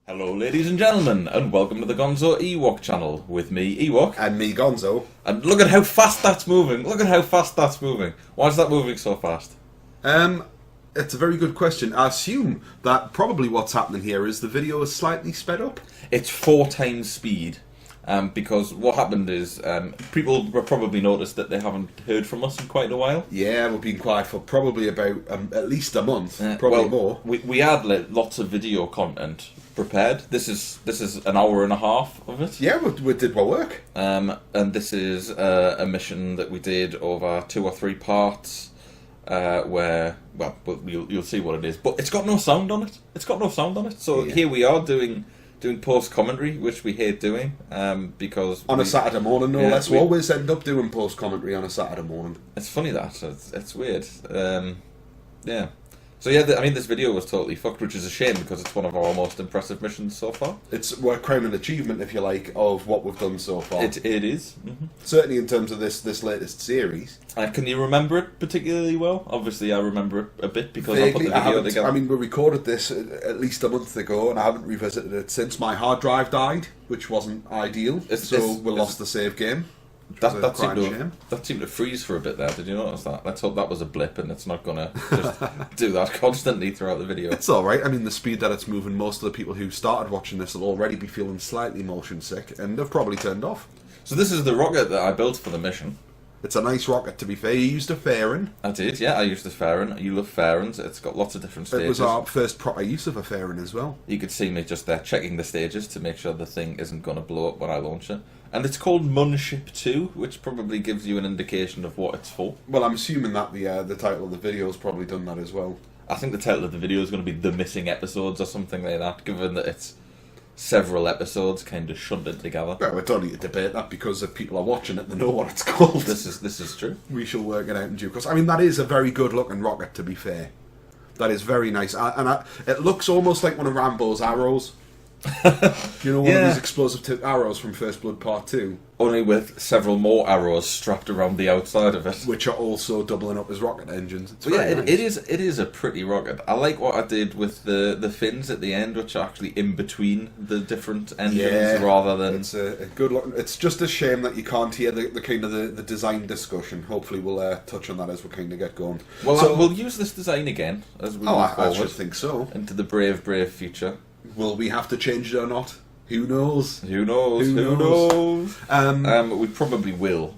Hello ladies and gentlemen, and welcome to the Gonzo Ewok channel, with me, Ewok. And me, Gonzo. And look at how fast that's moving, look at how fast that's moving. Why is that moving so fast? It's a very good question. I assume that probably what's happening here is the video is slightly sped up. It's 4 times speed, because what happened is, people will probably noticed that they haven't heard from us in quite a while. Yeah, we've been quiet for probably about at least a month, probably more. We had lots of video content prepared. This is an hour and a half of it. Yeah, we did our work. And this is a mission that we did over 2 or 3 parts, where, well, you'll see what it is. But it's got no sound on it. It's got no sound on it. So yeah. Here we are doing post commentary, which we hate doing, because on a Saturday morning, no less. We always end up doing post commentary on a Saturday morning. It's funny that it's weird. Yeah. So yeah, I mean, this video was totally fucked, which is a shame because it's one of our most impressive missions so far. We're crowning an achievement, if you like, of what we've done so far. It is. Mm-hmm. Certainly in terms of this latest series. Can you remember it particularly well? Obviously, I remember it a bit because I put the video together. I mean, we recorded this at least a month ago, and I haven't revisited it since. My hard drive died, which wasn't ideal, so we lost the save game. That seemed to freeze for a bit there. Did you notice that? Let's hope that was a blip and it's not going to just do that constantly throughout the video. It's alright. I mean, the speed that it's moving, most of the people who started watching this will already be feeling slightly motion sick and have probably turned off. So this is the rocket that I built for the mission. It's a nice rocket, to be fair. You used a fairing. I did, yeah. I used a fairing. You love fairings. It's got lots of different stages. It was our first proper use of a fairing as well. You could see me just there checking the stages to make sure the thing isn't going to blow up when I launch it. And it's called Munship 2, which probably gives you an indication of what it's for. Well, I'm assuming that the title of the video has probably done that as well. I think the title of the video is going to be The Missing Episodes or something like that, given that it's several episodes kind of shunted together. Well, we don't need to debate that because if people are watching it, they know what it's called. This is true. We shall work it out in due course. I mean, that is a very good looking rocket, to be fair. That is very nice. It looks almost like one of Rambo's arrows. You know, one of these explosive tip arrows from First Blood Part 2. Only with several more arrows strapped around the outside of it, which are also doubling up as rocket engines. It's nice. It is a pretty rocket. I like what I did with the fins at the end, which are actually in between the different engines rather than. It's a good look. It's just a shame that you can't hear the kind of the design discussion. Hopefully, we'll touch on that as we kind of get going. Well, so, we'll use this design again as we move forward. I should think so. Into the brave future. Will we have to change it or not? Who knows? Who knows? We probably will.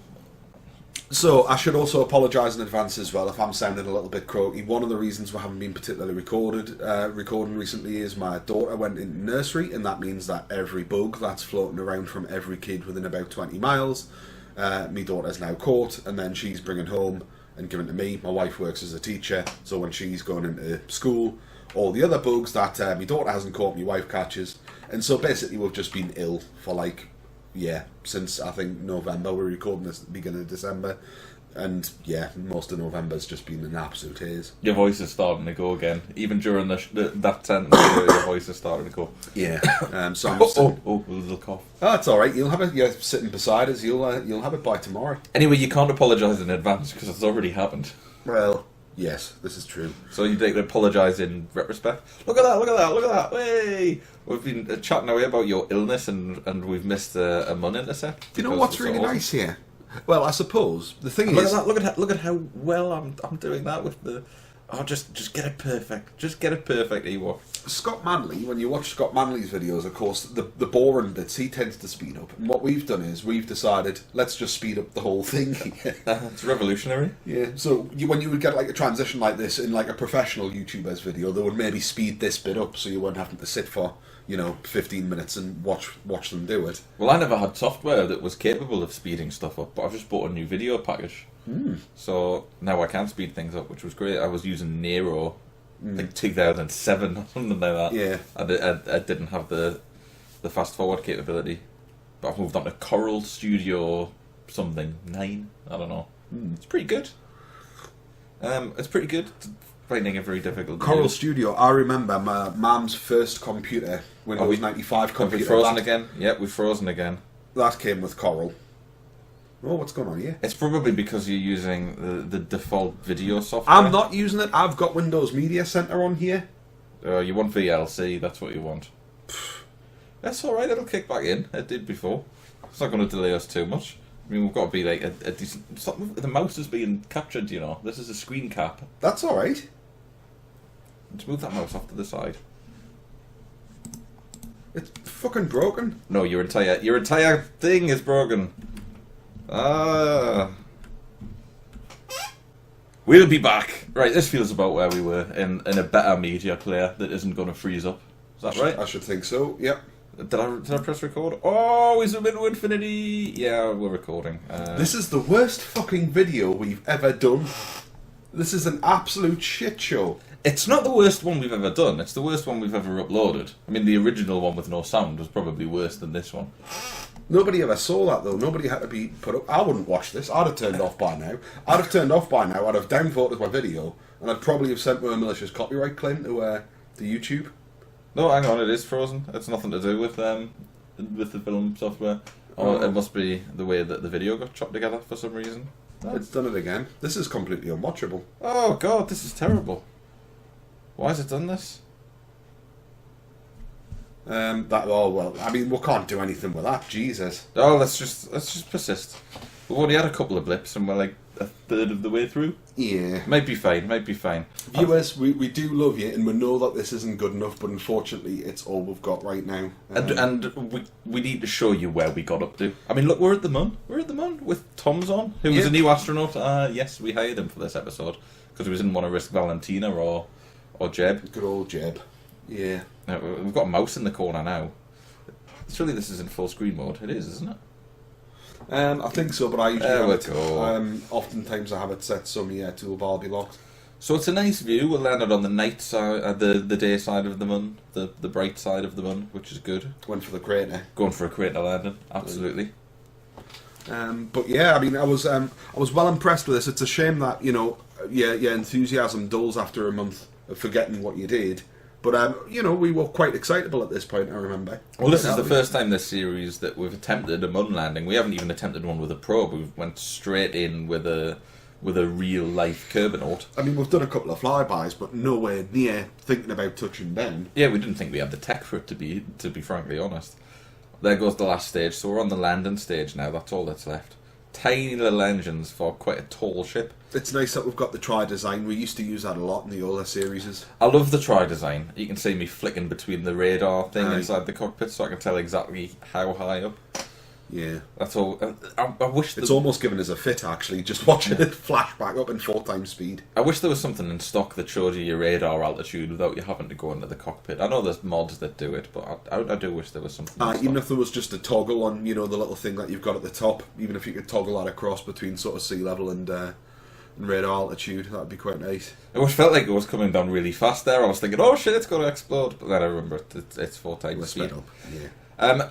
So, I should also apologise in advance as well if I'm sounding a little bit croaky. One of the reasons we haven't been particularly recording recently is my daughter went into nursery, and that means that every bug that's floating around from every kid within about 20 miles, my daughter's now caught, and then she's bringing home and giving to me. My wife works as a teacher, so when she's going into school, all the other bugs that my daughter hasn't caught, my wife catches. And so basically we've just been ill for since I think November. We're recording this at the beginning of December. And yeah, most of November's just been an absolute haze. Your voice is starting to go again. Even during that sentence, your voice is starting to go. Yeah. So I'm still... a little cough. Oh, that's alright. You'll have it. You're sitting beside us. You'll have it by tomorrow. Anyway, you can't apologise in advance because it's already happened. Well... Yes, this is true. So you need to apologise in retrospect. Look at that! Hey! We've been chatting away about your illness and we've missed a month intercept. Do you know what's really nice here? Well, I suppose the thing is... Look at how well I'm doing that with the... Oh, just get it perfect. Just get it perfect, Ewok. Scott Manley, when you watch Scott Manley's videos, of course, the boring bits, he tends to speed up. And what we've done is, we've decided, let's just speed up the whole thing. It's revolutionary. Yeah, so when you would get like a transition like this in like a professional YouTuber's video, they would maybe speed this bit up so you weren't having to sit for, 15 minutes and watch them do it. Well, I never had software that was capable of speeding stuff up, but I've just bought a new video package. So now I can speed things up, which was great. I was using Nero, like 2007 or something like that. Yeah. I didn't have the fast forward capability, but I've moved on to Coral Studio something 9. I don't know. It's pretty good. It's pretty good. Finding it very difficult. Coral Studio. I remember my mum's first computer, Windows 95 computer. Have we frozen again? Yep, we've frozen again. That came with Coral. Oh, what's going on here? It's probably because you're using the default video software. I'm not using it. I've got Windows Media Center on here. You want VLC, that's what you want. That's alright, it'll kick back in. It did before. It's not going to delay us too much. I mean, we've got to be like a decent... The mouse is being captured, you know. This is a screen cap. That's alright. Just move that mouse off to the side. It's fucking broken. No, your entire thing is broken. Ah. We'll be back. Right, this feels about where we were in a better media player that isn't going to freeze up. Is that right? I should think so, yep. Did I press record? Oh, we zoom into infinity. Yeah, we're recording. This is the worst fucking video we've ever done. This is an absolute shit show. It's not the worst one we've ever done. It's the worst one we've ever uploaded. I mean, the original one with no sound was probably worse than this one. Nobody ever saw that, though. Nobody had to be put up. I wouldn't watch this. I'd have turned off by now. I'd have downvoted my video, and I'd probably have sent a malicious copyright claim to YouTube. No, hang on, it is frozen. It's nothing to do with the film software. Oh, it must be the way that the video got chopped together for some reason. It's done it again. This is completely unwatchable. Oh god, this is terrible. Why has it done this? Well, I mean, we can't do anything with that. Jesus. Oh, let's just persist. We've already had a couple of blips, and we're like a third of the way through. Yeah. Might be fine. Viewers, we do love you, and we know that this isn't good enough, but unfortunately, it's all we've got right now. And we need to show you where we got up to. I mean, look, we're at the Mun. We're at the Mun with Tom's on, who was a new astronaut. Yes, we hired him for this episode because we didn't want to risk Valentina or Jeb. Good old Jeb. Yeah. We've got a mouse in the corner now. Surely this is in full screen mode. It is, isn't it? I think so, but I usually have it. Go. Oftentimes I have it set so my toolbar be locked. So it's a nice view. We're landed on the night side, the day side of the Mun, the bright side of the Mun, which is good. Went for the crater. Going for a crater landing, absolutely. But yeah, I mean, I was well impressed with this. It's a shame that your enthusiasm dulls after a month of forgetting what you did. But, we were quite excitable at this point, I remember. Well, this is the first time this series that we've attempted a Mun landing. We haven't even attempted one with a probe. We went straight in with a real-life Kerbinaut. I mean, we've done a couple of flybys, but nowhere near thinking about touching down. Yeah, we didn't think we had the tech for it, to be frankly honest. There goes the last stage, so we're on the landing stage now. That's all that's left. Tiny little engines for quite a tall ship. It's nice that we've got the tri-design. We used to use that a lot in the older series. I love the tri-design. You can see me flicking between the radar thing inside the cockpit so I can tell exactly how high up. Yeah. That's all. I wish... It's almost given us a fit, actually, just watching it flash back up in 4x speed. I wish there was something in stock that showed you your radar altitude without you having to go into the cockpit. I know there's mods that do it, but I do wish there was something even if there was just a toggle on, the little thing that you've got at the top, even if you could toggle that across between sort of sea level and radar altitude, that would be quite nice. It felt like it was coming down really fast there. I was thinking, oh shit, it's going to explode. But then I remember it's 4x speed. Up. Yeah.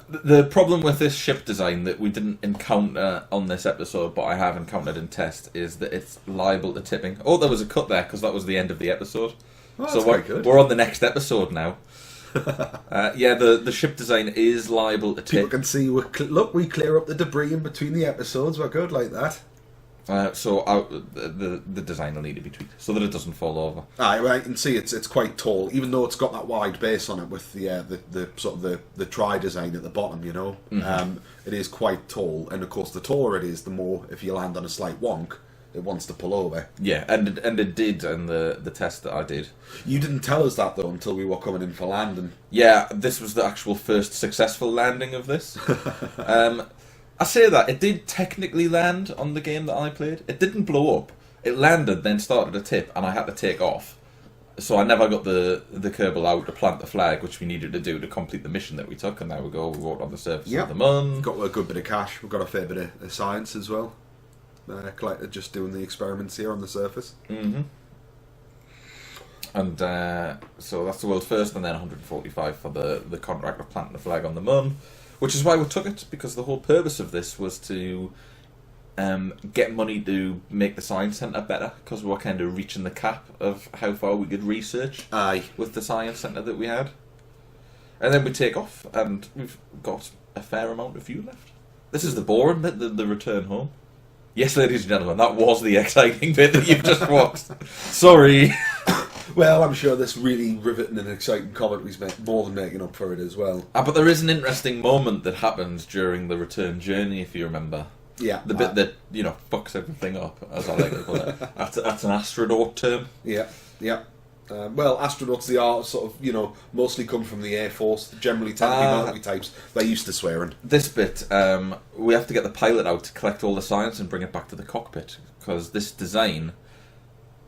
The problem with this ship design that we didn't encounter on this episode, but I have encountered in test, is that it's liable to tipping. Oh, there was a cut there because that was the end of the episode. Oh, so we're on the next episode now. The ship design is liable to tip. People can see we clear up the debris in between the episodes. We're good like that. The design will need to be tweaked so that it doesn't fall over. I can see it's quite tall, even though it's got that wide base on it with the sort of the tri design at the bottom. Mm-hmm. It is quite tall, and of course, the taller it is, the more if you land on a slight wonk, it wants to pull over. Yeah, and it did in the test that I did. You didn't tell us that though until we were coming in for landing. Yeah, this was the actual first successful landing of this. I say that, it did technically land on the game that I played. It didn't blow up. It landed, then started to tip, and I had to take off. So I never got the Kerbal out to plant the flag, which we needed to do to complete the mission that we took, and there we go, we walked on the surface of the Mun. Got a good bit of cash, we've got a fair bit of science as well. Collected just doing the experiments here on the surface. Mm-hmm. And so that's the world's first, and then 145 for the contract of planting the flag on the Mun. Which is why we took it, because the whole purpose of this was to get money to make the science centre better, because we were kind of reaching the cap of how far we could research with the science centre that we had. And then we take off, and we've got a fair amount of fuel left. This is the boring bit, the return home. Yes, ladies and gentlemen, that was the exciting bit that you've just watched. Sorry. Well, I'm sure this really riveting and exciting commentary's more than making up for it as well. But there is an interesting moment that happens during the return journey, if you remember. Yeah. The bit that, fucks everything up, as I like to call it. That's an astronaut term. Yeah, yeah. Well, astronauts, they are sort of, mostly come from the Air Force, generally tend to be military types. They're used to swearing. This bit, we have to get the pilot out to collect all the science and bring it back to the cockpit, because this design,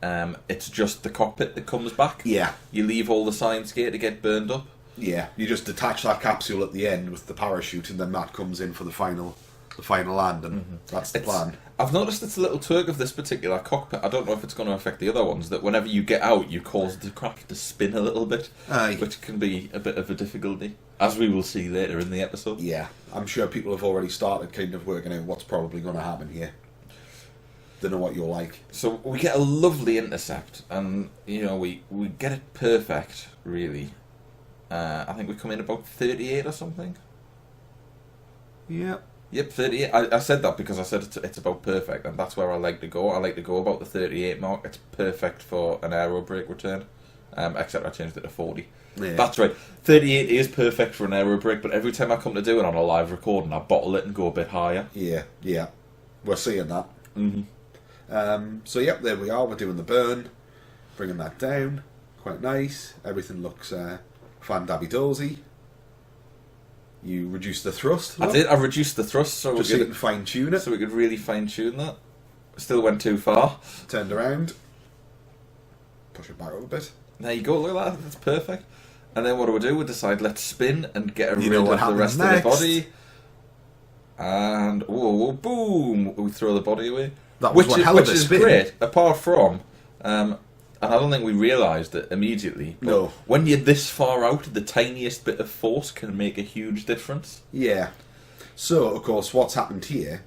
it's just the cockpit that comes back. Yeah. You leave all the science gear to get burned up. Yeah, you just detach that capsule at the end with the parachute, and then that comes in for the final land, and that's the plan. I've noticed it's a little twig of this particular cockpit. I don't know if it's going to affect the other ones, that whenever you get out, you cause the craft to spin a little bit, which can be a bit of a difficulty, as we will see later in the episode. Yeah, I'm sure people have already started kind of working out what's probably going to happen here. They know what you're like. So we get a lovely intercept, and, we get it perfect, really. I think we come in about 38 or something. Yeah. Yep, 38. I said that because I said it's about perfect, and that's where I like to go. I like to go about the 38 mark. It's perfect for an aero brake return, except I changed it to 40. Yeah. That's right. 38 is perfect for an aero brake, but every time I come to do it on a live recording, I bottle it and go a bit higher. Yeah. We're seeing that. So, yep, there we are. We're doing the burn, bringing that down. Quite nice. Everything looks fan-dabby-dozy. You reduced the thrust. I did. I reduced the thrust so you can fine tune it. So we could really fine tune that. Still went too far. Turned around. Push it back up a bit. There you go. Look at that. That's perfect. And then what do? We decide let's spin and get rid of the rest of the body. And whoa, boom! We throw the body away. That was one hell of a spin. Great. Apart from. And I don't think we realised it immediately. No. When you're this far out, the tiniest bit of force can make a huge difference. Yeah. So, of course, what's happened here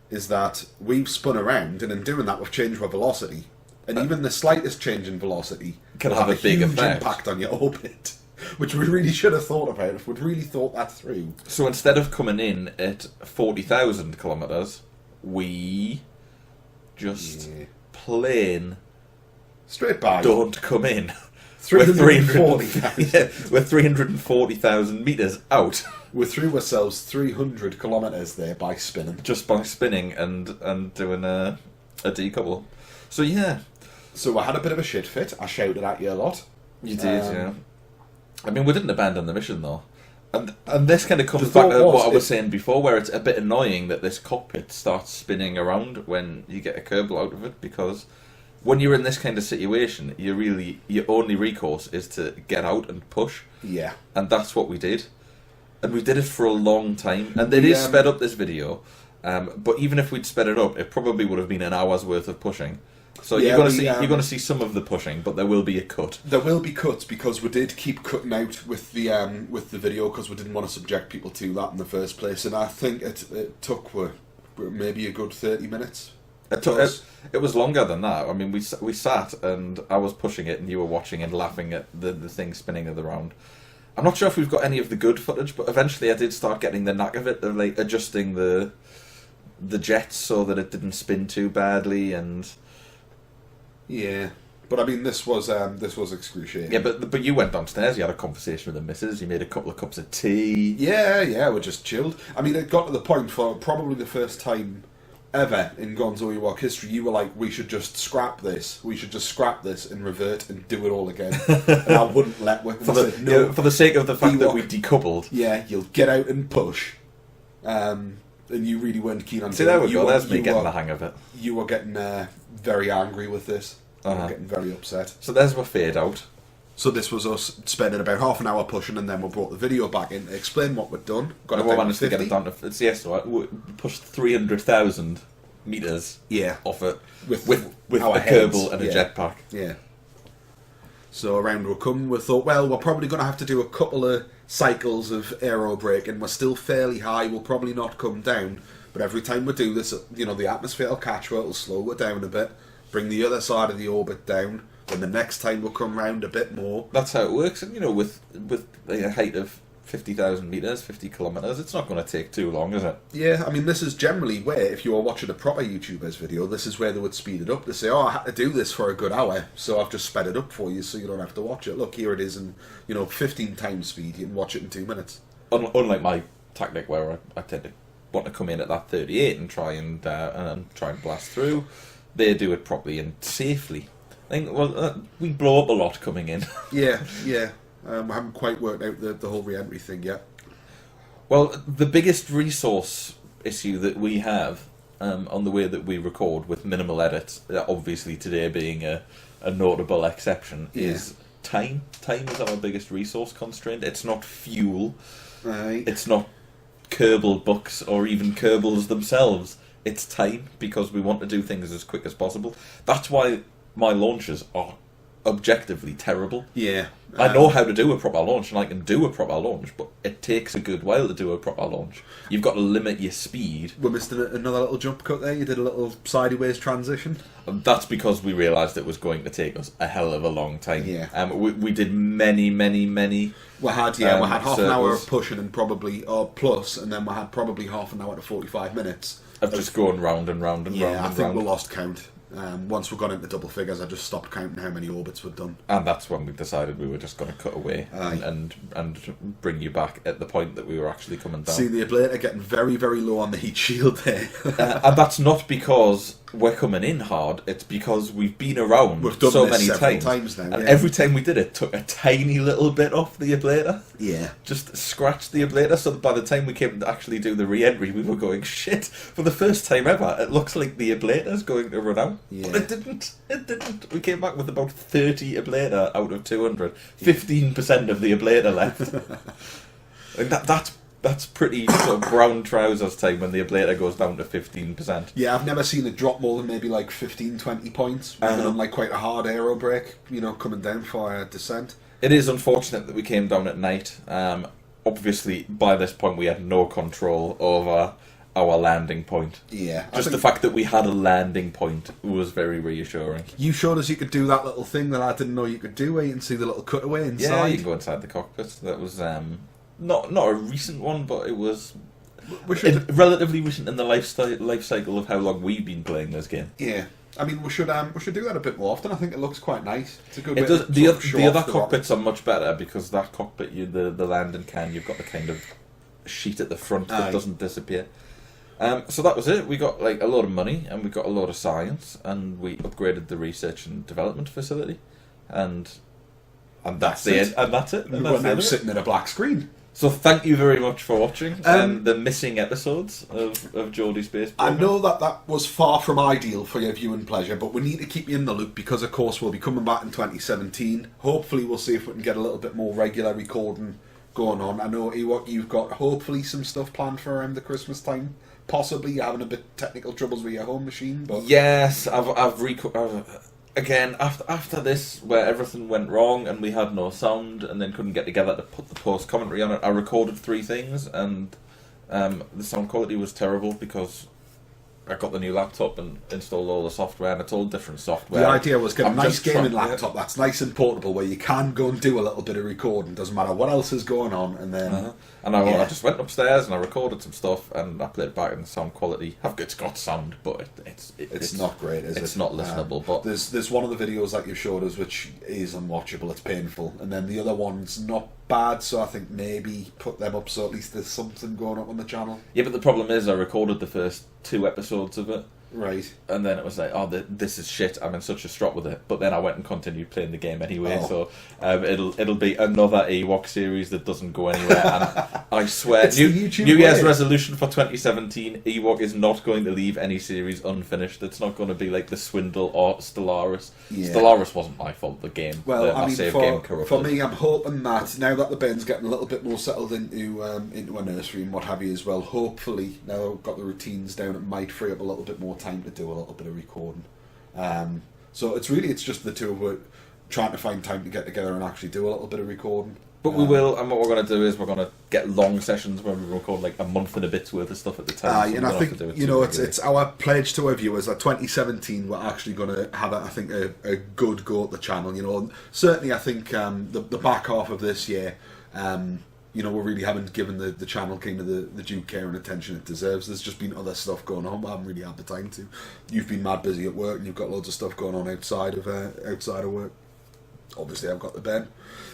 is that we've spun around, and in doing that, we've changed our velocity. And even the slightest change in velocity can have a big huge impact on your orbit, which we really should have thought about if we'd really thought that through. So instead of coming in at 40,000 kilometres, we just plain... Straight by. Don't come in. 340,000. Yeah, we're 340,000 metres out. We threw ourselves 300 kilometres there by spinning. Just by spinning and doing a decouple. So, yeah. So I had a bit of a shit fit. I shouted at you a lot. You did, yeah. I mean, we didn't abandon the mission, though. And this kind of comes back to what I was saying before, where it's a bit annoying that this cockpit starts spinning around when you get a kerbal out of it, because... when you're in this kind of situation, your only recourse is to get out and push. Yeah. And that's what we did. And we did it for a long time. And it is sped up, this video. But even if we'd sped it up, it probably would have been an hour's worth of pushing. So you're going to see some of the pushing, but there will be a cut. There will be cuts, because we did keep cutting out with the video, because we didn't want to subject people to that in the first place. And I think it took maybe a good 30 minutes. It was longer than that. I mean, we sat and I was pushing it and you were watching and laughing at the thing spinning around. I'm not sure if we've got any of the good footage, but eventually I did start getting the knack of it, of like adjusting the jets so that it didn't spin too badly. And yeah, but I mean, this was excruciating. Yeah, but you went downstairs, you had a conversation with the missus, you made a couple of cups of tea. Yeah, we just chilled. I mean, it got to the point for probably the first time ever in Gonzo Ewok history, you were like, we should just scrap this and revert and do it all again. And I wouldn't let for the sake of the fact Ewok, that we decoupled. Yeah, you'll get out and push. And you really weren't keen on doing it. See, there we go, there's me getting the hang of it. You were getting very angry with this. You were getting very upset. So there's our fade out. So this was us spending about half an hour pushing, and then we brought the video back in to explain what we'd done. We managed to get it down to... Yes, right. We pushed 300,000 metres off it with a kerbal and a jetpack. Yeah. So around we come, we thought, well, we're probably going to have to do a couple of cycles of aero braking. We're still fairly high, we'll probably not come down. But every time we do this, the atmosphere will catch her, it'll slow it down a bit, bring the other side of the orbit down. Then the next time we'll come round a bit more. That's how it works, and with a height of 50,000 metres, 50 kilometres. It's not going to take too long, is it? Yeah, I mean, this is generally where, if you were watching a proper YouTuber's video, this is where they would speed it up. They say, oh, I had to do this for a good hour, so I've just sped it up for you so you don't have to watch it. Look, here it is in, 15 times speed. You can watch it in 2 minutes. Unlike my tactic where I tend to want to come in at that 38 and try and blast through, they do it properly and safely. I think, we blow up a lot coming in. Yeah. I haven't quite worked out the whole re-entry thing yet. Well, the biggest resource issue that we have on the way that we record with minimal edits, obviously today being a notable exception, is time. Time is our biggest resource constraint. It's not fuel. Right. It's not Kerbal books or even Kerbals themselves. It's time, because we want to do things as quick as possible. That's why my launches are objectively terrible. Yeah. I know how to do a proper launch, and I can do a proper launch, but it takes a good while to do a proper launch. You've got to limit your speed. We missed another little jump cut there. You did a little sideways transition. And that's because we realised it was going to take us a hell of a long time. Yeah. We did many. We had half an hour of circles. pushing and probably, or plus, and then we had probably half an hour to 45 minutes. Of just going round and round and round Yeah, I and think round. we lost count. Once we got into double figures, I just stopped counting how many orbits we'd done. And that's when we decided we were just going to cut away and bring you back at the point that we were actually coming down. See the ablator getting very, very low on the heat shield there. And that's not because we're coming in hard, it's because we've been around We've done so this many several times now, and yeah. every time we did it took a tiny little bit off the ablator. Yeah. Just scratched the ablator, so that by the time we came to actually do the re-entry, we were going, shit, for the first time ever, it looks like the ablator's going to run out. Yeah. But it didn't. We came back with about 30 ablator out of 200. 15% of the ablator left. Like that's pretty sort of brown trousers time when the ablator goes down to 15%. Yeah, I've never seen it drop more than maybe like 15, 20 points. Even on like quite a hard aero brake, coming down for a descent. It is unfortunate that we came down at night. Obviously, by this point, we had no control over our landing point. Yeah. Just the fact that we had a landing point was very reassuring. You showed us you could do that little thing that I didn't know you could do, where you can see the little cutaway inside. Yeah, you can go inside the cockpit. That was not a recent one, but it was relatively recent in the life cycle of how long we've been playing this game. Yeah. I mean, we should do that a bit more often. I think it looks quite nice. It's a good It way does, to the sort of show other off the cockpits are much better because that cockpit, the landing can, you've got the kind of sheet at the front that doesn't disappear. So that was it. We got like a lot of money and we got a lot of science and we upgraded the research and development facility, and that's it. And that's it. And We're now sitting in a black screen. So thank you very much for watching the missing episodes of Geordie Space Program. I know that was far from ideal for your viewing pleasure, but we need to keep you in the loop because, of course, we'll be coming back in 2017. Hopefully, we'll see if we can get a little bit more regular recording going on. I know, Ewok, you've got hopefully some stuff planned for around the Christmas time. Possibly you're having a bit of technical troubles with your home machine, but yes, again, after this, where everything went wrong and we had no sound and then couldn't get together to put the post commentary on it, I recorded 3 things and the sound quality was terrible because I got the new laptop and installed all the software, and it's all different software. The idea was get a nice gaming laptop that's nice and portable where you can go and do a little bit of recording, doesn't matter what else is going on, and then... And I just went upstairs and I recorded some stuff and I played back, and the sound quality, it's got sound, but it's not great, is it? It's not listenable. But there's one of the videos that you've showed us which is unwatchable, it's painful, and then the other one's not bad, so I think maybe put them up so at least there's something going up on the channel. Yeah, but the problem is I recorded the first 2 episodes of it. Right. And then it was like, this is shit, I'm in such a strop with it. But then I went and continued playing the game anyway, so it'll be another Ewok series that doesn't go anywhere. And I swear, New Year's resolution for 2017, Ewok is not going to leave any series unfinished. It's not going to be like The Swindle or Stellaris. Yeah. Stellaris wasn't my fault, the game. Well, I mean, game for me, I'm hoping that now that the Ben's getting a little bit more settled into a nursery and what have you as well, hopefully, now I've got the routines down, it might free up a little bit more time to do a little bit of recording. So it's just the two of us trying to find time to get together and actually do a little bit of recording. But we will, and what we're going to do is we're going to get long sessions where we record like a month and a bit's worth of stuff at the time. And I think, it's our pledge to our viewers that 2017 we're actually going to have, a good go at the channel. Certainly I think the back half of this year, we really haven't given the channel kind of the due care and attention it deserves. There's just been other stuff going on, but I haven't really had the time to. You've been mad busy at work, and you've got loads of stuff going on outside of work. Obviously, I've got the bed,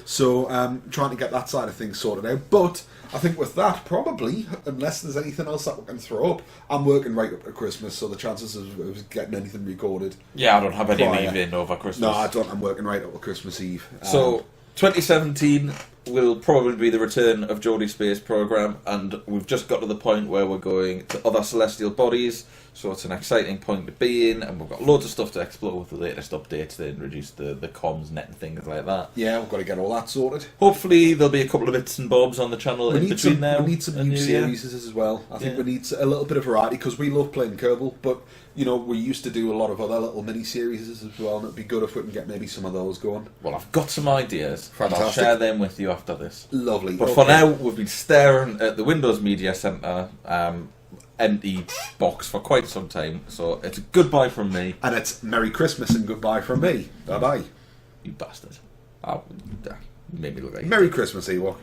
so trying to get that side of things sorted out. But I think with that, probably, unless there's anything else that we can throw up, I'm working right up to Christmas, so the chances of getting anything recorded. Yeah, I don't have any leave in over Christmas. No, I don't. I'm working right up to Christmas Eve. So 2017 will probably be the return of Geordie Space Program, and we've just got to the point where we're going to other celestial bodies, so it's an exciting point to be in, and we've got loads of stuff to explore with the latest updates. They introduced the comms net and things like that. Yeah, we've got to get all that sorted. Hopefully there'll be a couple of bits and bobs on the channel in between now. We need some new series as well. I think we need a little bit of variety, because we love playing Kerbal, but we used to do a lot of other little mini-series as well, and it'd be good if we can get maybe some of those going. Well, I've got some ideas, Fantastic. and I'll share them with you after this. Lovely. But for now, we've been staring at the Windows Media Centre empty box for quite some time, so it's a goodbye from me. And it's Merry Christmas and goodbye from me. Bye-bye. You bastard. Oh, made me look like Merry Christmas, Ewok.